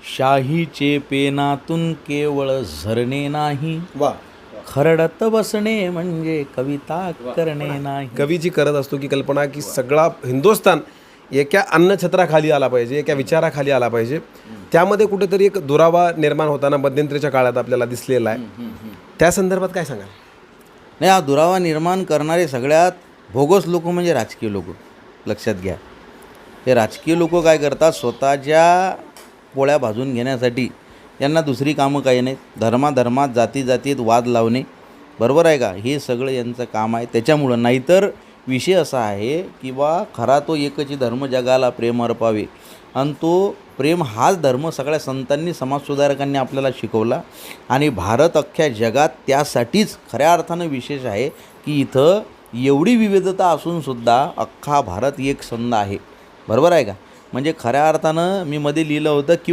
शाहीचे पेनातून केवळ झरणे नाही, वा खरडत बसणे म्हणजे कविता करणे नाही. कवी जी करत असतो की कल्पना की सगळा हिंदुस्थान एका अन्नछत्राखाली आला पाहिजे, एका विचाराखाली आला पाहिजे. त्यामध्ये कुठेतरी एक दुरावा निर्माण होताना मध्यंतरीच्या काळात आपल्याला दिसलेला आहे. त्या संदर्भात काय सांगाल? नाही, हा दुरावा निर्माण करणारे सगळ्यात भोगस लोक म्हणजे राजकीय लोक. लक्षात घ्या, हे राजकीय लोक काय करतात, स्वतःच्या पोळ्या भाजून घेण्यासाठी यांना दुसरी कामं काही नाहीत. धर्माधर्मात जाती जातीत वाद लावणे, बरोबर आहे का, हे सगळं यांचं काम आहे. त्याच्यामुळं नाहीतर विषय असा आहे की बा खरा तो एकची धर्म जगाला प्रेम अर्पावे, आणि तो प्रेम हाच धर्म सगळ्या संतांनी समाजसुधारकांनी आपल्याला शिकवला. आणि भारत अख्ख्या जगात त्यासाठीच खऱ्या अर्थानं विशेष आहे की इथं एवढी विविधता असूनसुद्धा अख्खा भारत एक संघ आहे. बरोबर आहे का. म्हणजे खऱ्या अर्थानं मी मध्ये लिहिलं होतं की